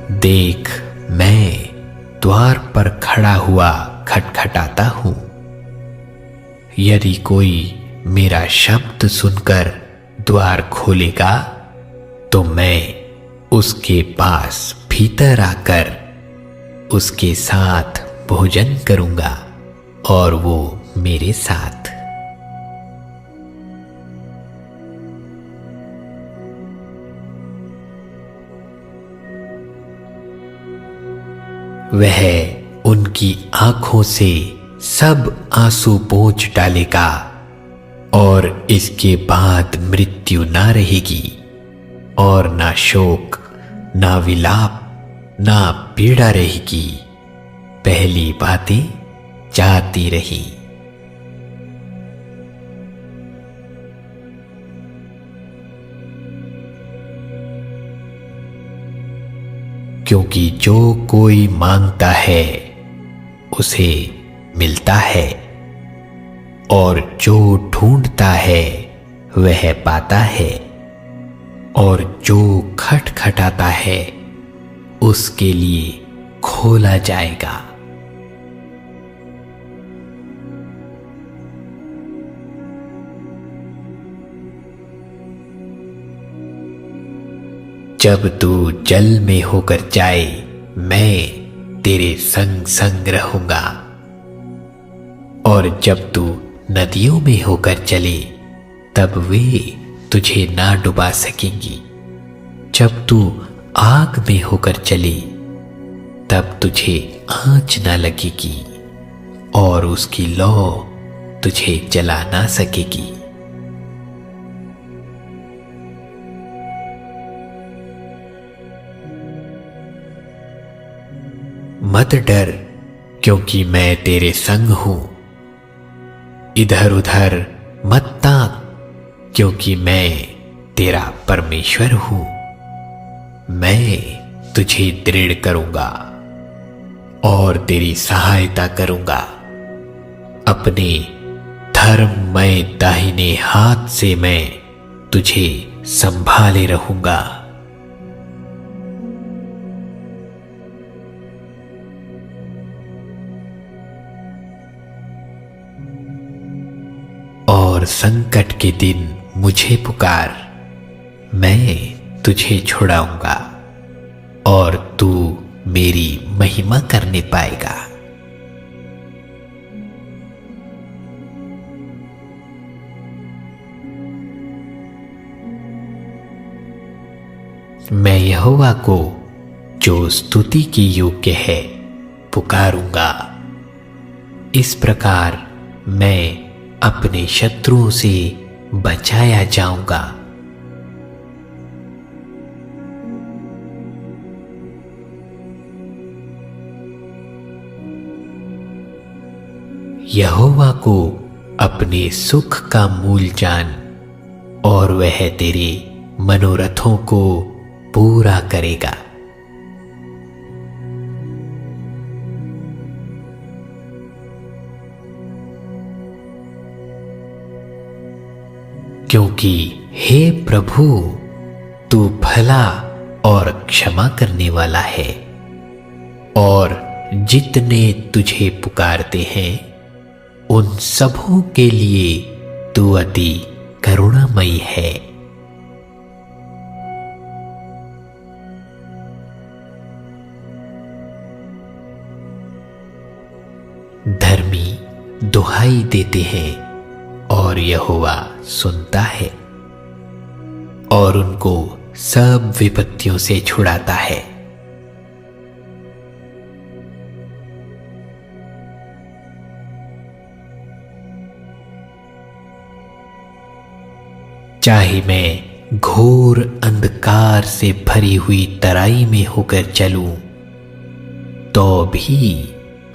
देख, मैं द्वार पर खड़ा हुआ खटखटाता हूं। यदि कोई मेरा शब्द सुनकर द्वार खोलेगा तो मैं उसके पास भीतर आकर उसके साथ भोजन करूंगा और वो मेरे साथ। वह उनकी आंखों से सब आंसू पोंछ डालेगा और इसके बाद मृत्यु ना रहेगी और ना शोक, ना विलाप, ना पीड़ा रहेगी। पहली बातें जाती रही। क्योंकि जो कोई मांगता है उसे मिलता है और जो ढूंढता है वह पाता है और जो खटखटाता है उसके लिए खोला जाएगा। जब तू जल में होकर जाए मैं तेरे संग संग रहूंगा और जब तू नदियों में होकर चले तब वे तुझे ना डुबा सकेंगी। जब तू आग में होकर चले तब तुझे आंच ना लगेगी और उसकी लौ तुझे जला ना सकेगी। मत डर, क्योंकि मैं तेरे संग हूं। इधर उधर मत ताक, क्योंकि मैं तेरा परमेश्वर हूं। मैं तुझे दृढ़ करूंगा और तेरी सहायता करूंगा। अपने धर्ममय दाहिने हाथ से मैं तुझे संभाले रहूंगा। और संकट के दिन मुझे पुकार, मैं तुझे छुड़ाऊंगा और तू मेरी महिमा करने पाएगा। मैं यहोवा को, जो स्तुति के योग्य है, पुकारूंगा। इस प्रकार मैं अपने शत्रुओं से बचाया जाऊंगा। यहोवा को अपने सुख का मूल जान और वह तेरे मनोरथों को पूरा करेगा। क्योंकि हे प्रभु, तू भला और क्षमा करने वाला है और जितने तुझे पुकारते हैं उन सबों के लिए तू अति करुणामयी है। धर्मी दुहाई देते हैं और यहोवा सुनता है और उनको सब विपत्तियों से छुड़ाता है। चाहे मैं घोर अंधकार से भरी हुई तराई में होकर चलूं तो भी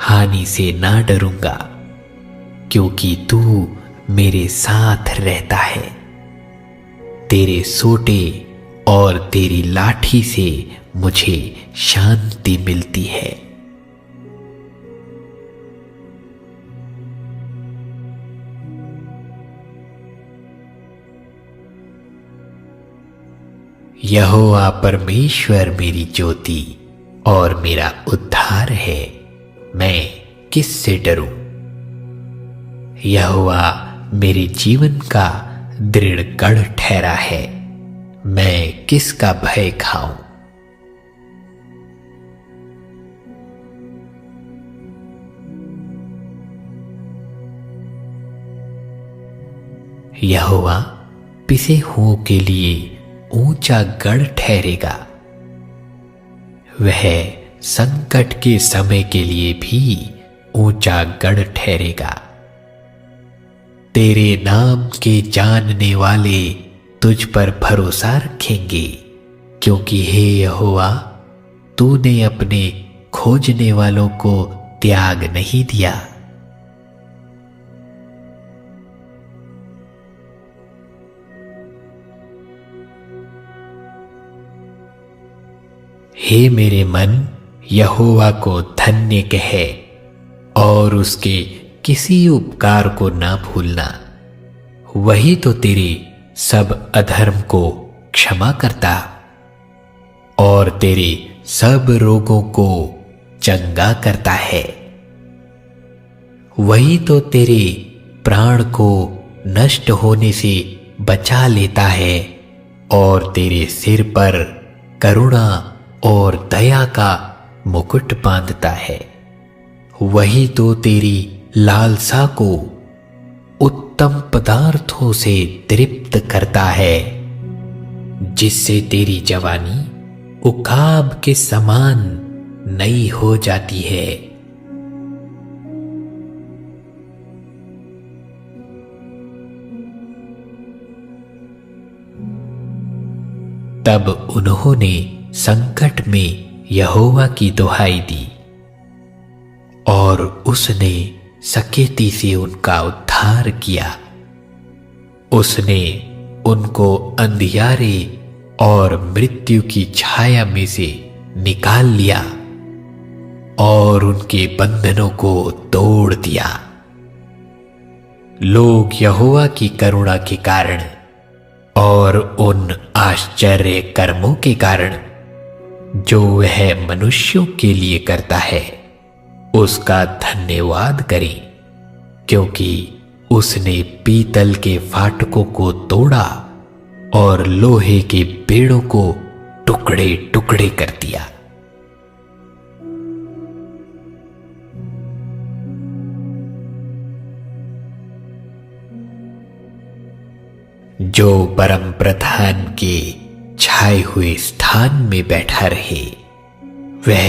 हानि से ना डरूंगा, क्योंकि तू मेरे साथ रहता है। तेरे सोटे और तेरी लाठी से मुझे शांति मिलती है। यहोवा परमेश्वर मेरी ज्योति और मेरा उद्धार है, मैं किससे डरूं? यहोवा मेरे जीवन का दृढ़ गढ़ ठहरा है, मैं किसका भय खाऊं? यहोवा पिसे हुओं के लिए ऊंचा गढ़ ठहरेगा, वह संकट के समय के लिए भी ऊंचा गढ़ ठहरेगा। तेरे नाम के जानने वाले तुझ पर भरोसा रखेंगे, क्योंकि हे यहोवा, तूने अपने खोजने वालों को त्याग नहीं दिया। हे मेरे मन, यहोवा को धन्य कहे और उसके किसी उपकार को ना भूलना। वही तो तेरे सब अधर्म को क्षमा करता और तेरे सब रोगों को चंगा करता है। वही तो तेरे प्राण को नष्ट होने से बचा लेता है और तेरे सिर पर करुणा और दया का मुकुट बांधता है। वही तो तेरी लालसा को उत्तम पदार्थों से तृप्त करता है, जिससे तेरी जवानी उकाब के समान नई हो जाती है। तब उन्होंने संकट में यहोवा की दुहाई दी और उसने सकेती से उनका उद्धार किया। उसने उनको अंधियारे और मृत्यु की छाया में से निकाल लिया और उनके बंधनों को तोड़ दिया। लोग यहोवा की करुणा के कारण और उन आश्चर्य कर्मों के कारण जो वह मनुष्यों के लिए करता है, उसका धन्यवाद करें, क्योंकि उसने पीतल के फाटकों को तोड़ा और लोहे के पेड़ों को टुकड़े टुकड़े कर दिया। जो परम प्रधान के छाए हुए स्थान में बैठा रहे, वह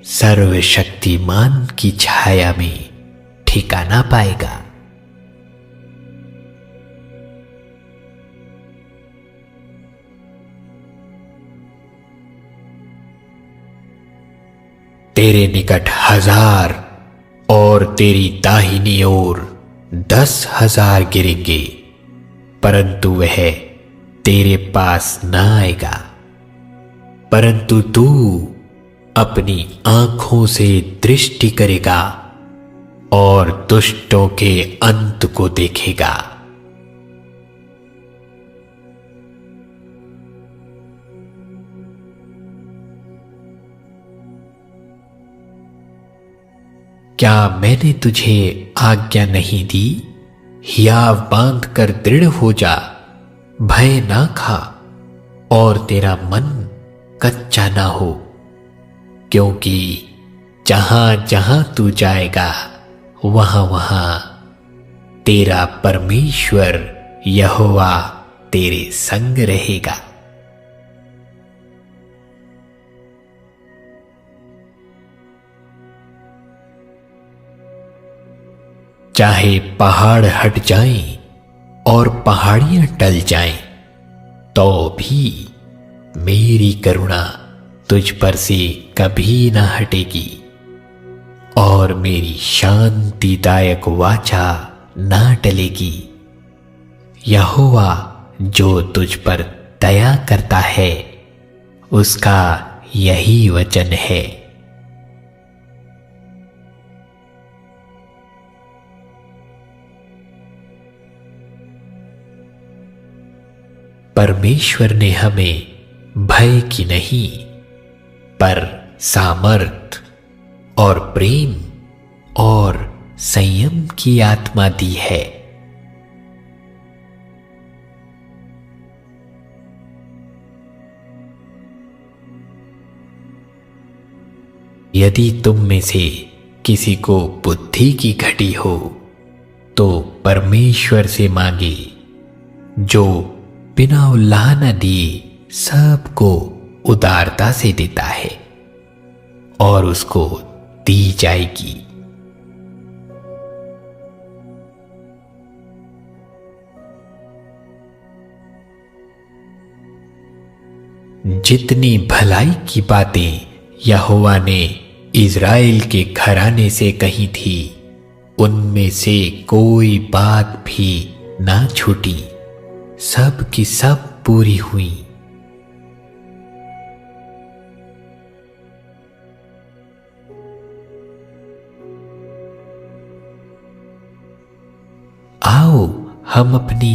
सर्वशक्तिमान की छाया में ठिकाना पाएगा। तेरे निकट 1000 और तेरी दाहिनी ओर 10,000 गिरेंगे, परंतु वह तेरे पास ना आएगा। परंतु तू अपनी आंखों से दृष्टि करेगा और दुष्टों के अंत को देखेगा। क्या मैंने तुझे आज्ञा नहीं दी? हियाव बांध कर दृढ़ हो जा, भय ना खा और तेरा मन कच्चा ना हो, क्योंकि जहां जहां तू जाएगा वहां वहां तेरा परमेश्वर यहोवा तेरे संग रहेगा। चाहे पहाड़ हट जाएं और पहाड़ियां टल जाएं, तो भी मेरी करुणा तुझ पर से कभी ना हटेगी और मेरी शांतिदायक वाचा ना टलेगी। यहोवा जो तुझ पर दया करता है, उसका यही वचन है। परमेश्वर ने हमें भय की नहीं, पर सामर्थ और प्रेम और संयम की आत्मा दी है। यदि तुम में से किसी को बुद्धि की घटी हो तो परमेश्वर से मांगे, जो बिना उल्लाह न दिए सबको उदारता से देता है, और उसको दी जाएगी। जितनी भलाई की बातें यहोवा ने इज़राइल के घराने से कही थी, उनमें से कोई बात भी ना छूटी, सब की सब पूरी हुई। आओ हम अपनी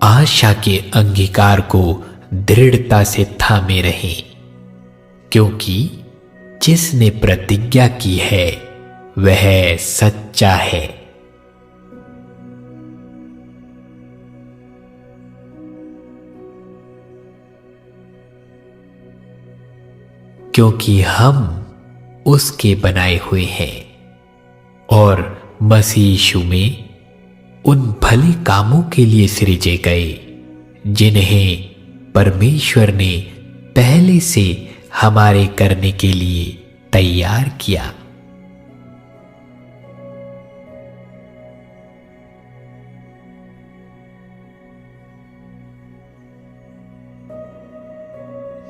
आशा के अंगीकार को दृढ़ता से थामे रहें, क्योंकि जिसने प्रतिज्ञा की है वह सच्चा है। क्योंकि हम उसके बनाए हुए हैं और मसीह यीशु में उन भले कामों के लिए सृजे गए जिन्हें परमेश्वर ने पहले से हमारे करने के लिए तैयार किया।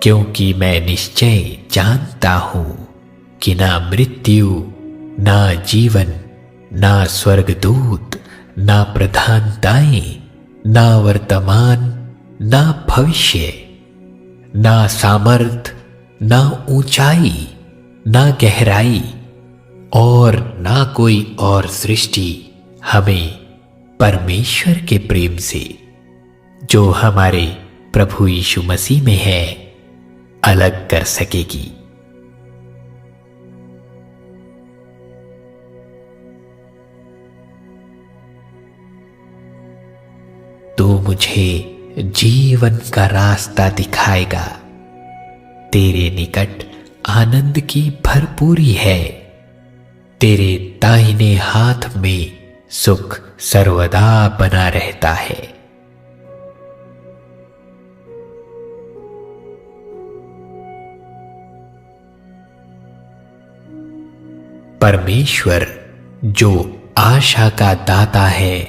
क्योंकि मैं निश्चय जानता हूं कि ना मृत्यु, ना जीवन, ना स्वर्गदूत, ना प्रधानताएं, ना वर्तमान, ना भविष्य, ना सामर्थ, ना ऊंचाई, ना गहराई और ना कोई और सृष्टि हमें परमेश्वर के प्रेम से, जो हमारे प्रभु यीशु मसीह में है, अलग कर सकेगी। तो मुझे जीवन का रास्ता दिखाएगा। तेरे निकट आनंद की भरपूरी है, तेरे दाहिने हाथ में सुख सर्वदा बना रहता है। परमेश्वर जो आशा का दाता है,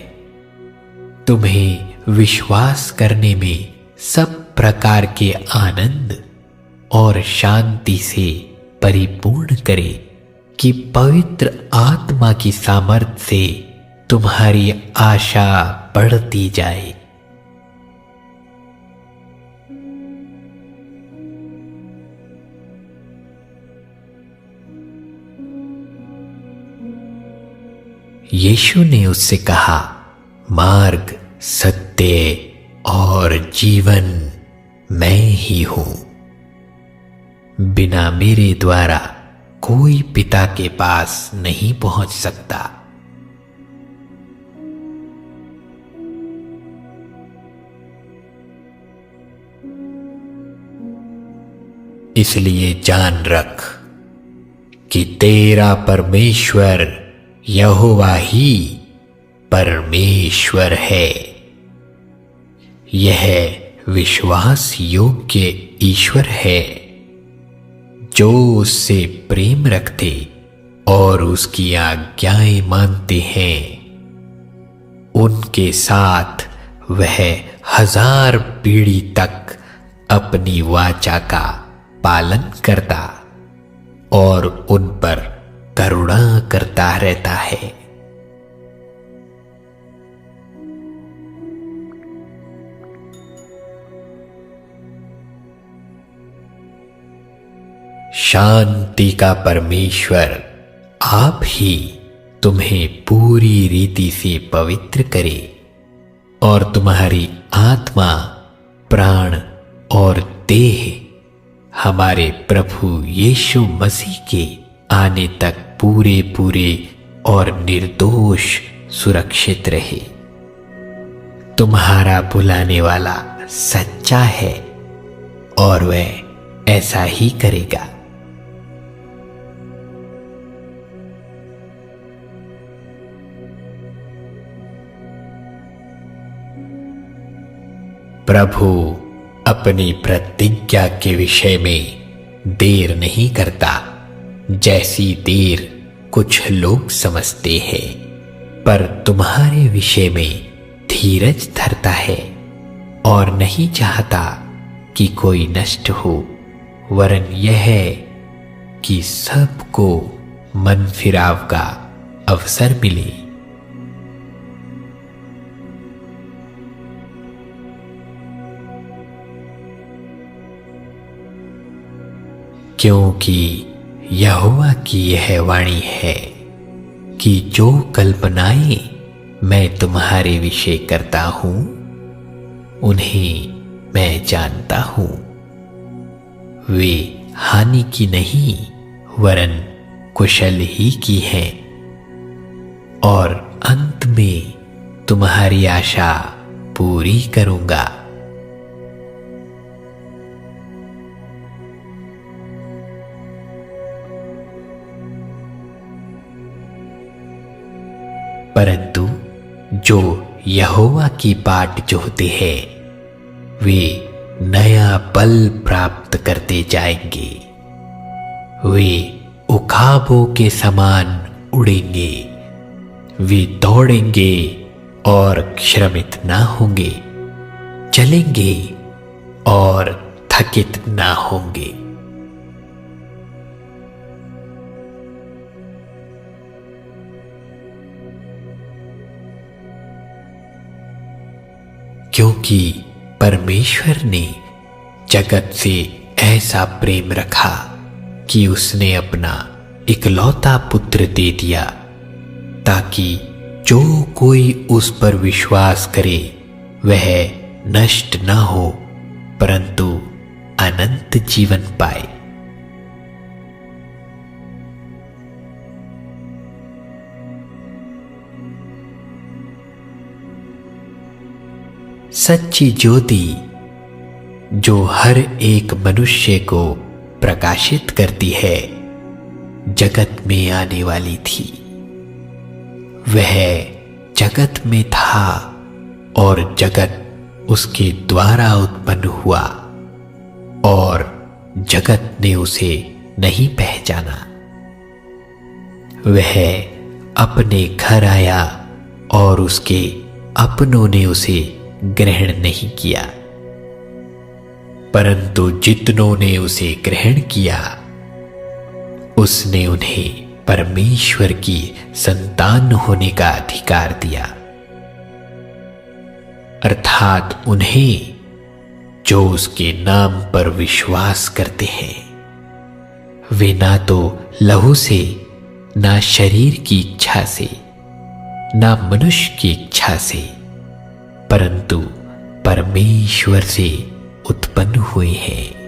तुम्हें विश्वास करने में सब प्रकार के आनंद और शांति से परिपूर्ण करे, कि पवित्र आत्मा की सामर्थ्य से तुम्हारी आशा बढ़ती जाए। यीशु ने उससे कहा, मार्ग, सत्य और जीवन मैं ही हूं। बिना मेरे द्वारा कोई पिता के पास नहीं पहुंच सकता। इसलिए जान रख कि तेरा परमेश्वर यहोवा ही परमेश्वर है। यह विश्वास योग्य ईश्वर है, जो उससे प्रेम रखते और उसकी आज्ञाएं मानते हैं। उनके साथ वह 1000 पीढ़ी तक अपनी वाचा का पालन करता और उन पर करुणा करता रहता है। शांति का परमेश्वर आप ही तुम्हें पूरी रीति से पवित्र करे और तुम्हारी आत्मा, प्राण और देह हमारे प्रभु यीशु मसीह के आने तक पूरे पूरे और निर्दोष सुरक्षित रहे। तुम्हारा बुलाने वाला सच्चा है और वह ऐसा ही करेगा। प्रभु अपनी प्रतिज्ञा के विषय में देर नहीं करता, जैसी देर कुछ लोग समझते हैं, पर तुम्हारे विषय में धीरज धरता है और नहीं चाहता कि कोई नष्ट हो, वरन यह है कि सबको मन फिराव का अवसर मिले। क्योंकि यहोवा की यह वाणी है कि जो कल्पनाएं मैं तुम्हारे विषय करता हूं उन्हें मैं जानता हूं। वे हानि की नहीं वरन कुशल ही की हैं, और अंत में तुम्हारी आशा पूरी करूंगा। परंतु जो यहोवा की बाट जोहते हैं वे नया बल प्राप्त करते जाएंगे। वे उखाबों के समान उड़ेंगे, वे दौड़ेंगे और श्रमित ना होंगे, चलेंगे और थकित ना होंगे। क्योंकि परमेश्वर ने जगत से ऐसा प्रेम रखा कि उसने अपना इकलौता पुत्र दे दिया, ताकि जो कोई उस पर विश्वास करे वह नष्ट न हो परंतु अनंत जीवन पाए। सच्ची ज्योति जो हर एक मनुष्य को प्रकाशित करती है जगत में आने वाली थी। वह जगत में था और जगत उसके द्वारा उत्पन्न हुआ और जगत ने उसे नहीं पहचाना। वह अपने घर आया और उसके अपनों ने उसे ग्रहण नहीं किया, परंतु जितनों ने उसे ग्रहण किया उसने उन्हें परमेश्वर की संतान होने का अधिकार दिया, अर्थात उन्हें जो उसके नाम पर विश्वास करते हैं। वे ना तो लहू से, ना शरीर की इच्छा से, ना मनुष्य की इच्छा से, परंतु परमेश्वर से उत्पन्न हुए हैं।